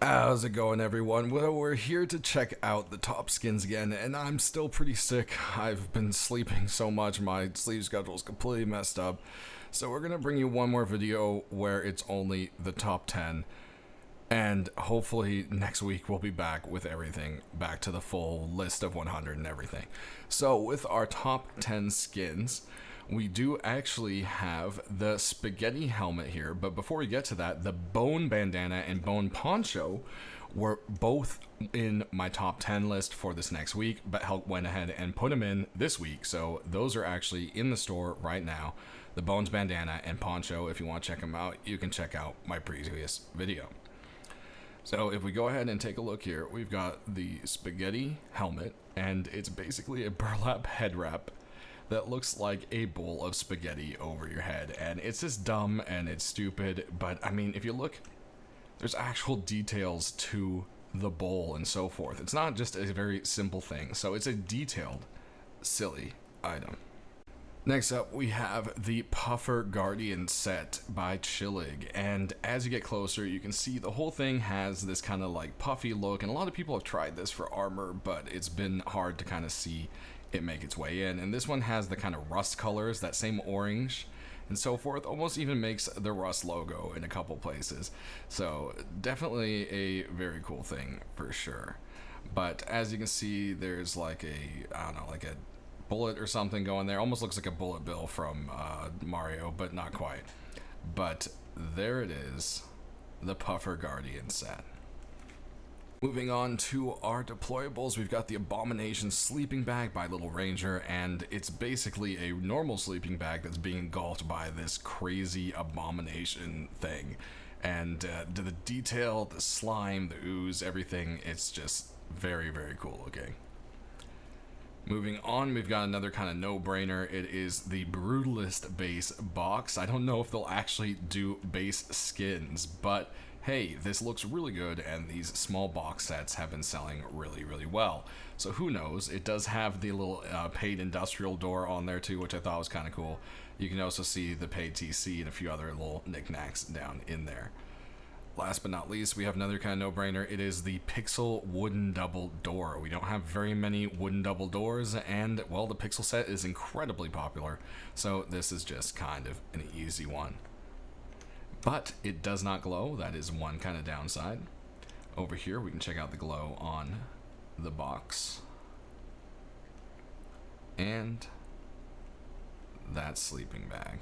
How's it going, everyone? Well, we're here to check out the top skins again, and I'm still pretty sick. I've been sleeping so much, my sleep schedule's completely messed up. So we're gonna bring you one more video where it's only the top 10, and hopefully next week we'll be back with everything, back to the full list of 100 and everything. So with our top 10 skins, we do actually have the spaghetti helmet here, but before we get to that, the bone bandana and bone poncho were both in my top 10 list for this next week, but Hulk went ahead and put them in this week, so those are actually in the store right now. The bones bandana and poncho, if you want to check them out, you can check out my previous video. So if we go ahead and take a look here, we've got the spaghetti helmet, and it's basically a burlap head wrap that looks like a bowl of spaghetti over your head, and it's just dumb and it's stupid, but I mean, if you look, there's actual details to the bowl and so forth. It's not just a very simple thing, so it's a detailed, silly item. Next up, we have the Puffer Guardian set by Chillig, and as you get closer, you can see the whole thing has this kind of like puffy look, and a lot of people have tried this for armor, but it's been hard to kind of see it make its way in. And this one has the kind of rust colors, that same orange and so forth, almost even makes the rust logo in a couple places. So definitely a very cool thing for sure. But as you can see, there's like a, I don't know, like a bullet or something going there. Almost looks like a bullet bill from Mario, but not quite. But there it is, the Puffer Guardian set. Moving on to our deployables, we've got the Abomination Sleeping Bag by Little Ranger, and it's basically a normal sleeping bag that's being engulfed by this crazy abomination thing. And the detail, the slime, the ooze, everything, it's just very, very cool looking. Moving on, we've got another kind of no-brainer. It is the Brutalist base box. I don't know if they'll actually do base skins, but hey, this looks really good, and these small box sets have been selling really, really well. So who knows? It does have the little paid industrial door on there too, which I thought was kind of cool. You can also see the paid TC and a few other little knickknacks down in there. Last but not least, we have another kind of no-brainer. It is the Pixel wooden double door. We don't have very many wooden double doors, and well, the Pixel set is incredibly popular, so this is just kind of an easy one. But it does not glow. That is one kind of downside. Over here, we can check out the glow on the box. And that sleeping bag.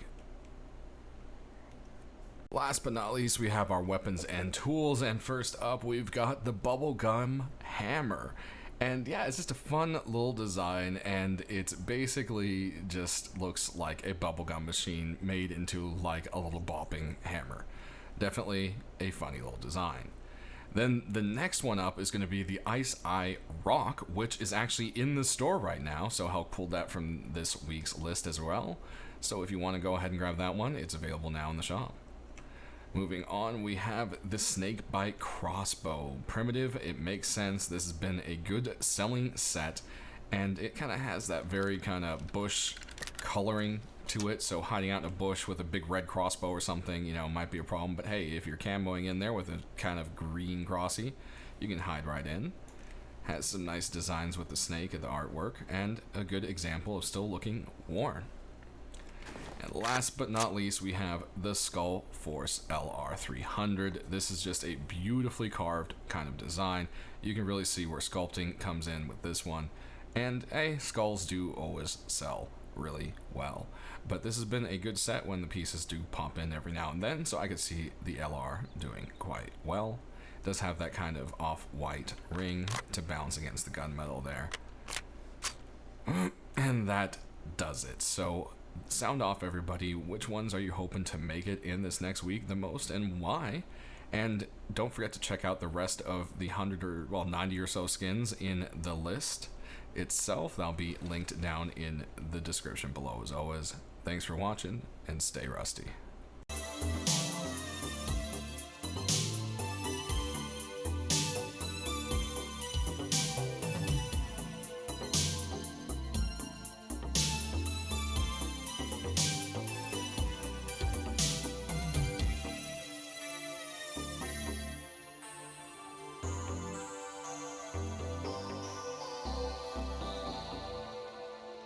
Last but not least, we have our weapons and tools. And first up, we've got the bubblegum hammer. And yeah, it's just a fun little design, and it's basically just looks like a bubblegum machine made into like a little bopping hammer. Definitely a funny little design. Then the next one up is going to be the Ice Eye Rock, which is actually in the store right now, so Hulk pulled that from this week's list as well. So if you want to go ahead and grab that one, it's available now in the shop. Moving on, we have the Snakebite Crossbow. Primitive, it makes sense. This has been a good selling set, and it kind of has that very kind of bush coloring to it, so hiding out in a bush with a big red crossbow or something, you know, might be a problem. But hey, if you're camoing in there with a kind of green crossy, you can hide right in. Has some nice designs with the snake and the artwork, and a good example of still looking worn. And last but not least, we have the Skull Force LR300. This is just a beautifully carved kind of design. You can really see where sculpting comes in with this one. And hey, skulls do always sell really well. But this has been a good set when the pieces do pop in every now and then, so I could see the LR doing quite well. It does have that kind of off-white ring to balance against the gunmetal there. And that does it. So sound off, everybody. Which ones are you hoping to make it in this next week the most, and why? And don't forget to check out the rest of the 90 or so skins in the list itself. That'll be linked down in the description below. As always, thanks for watching, and stay rusty.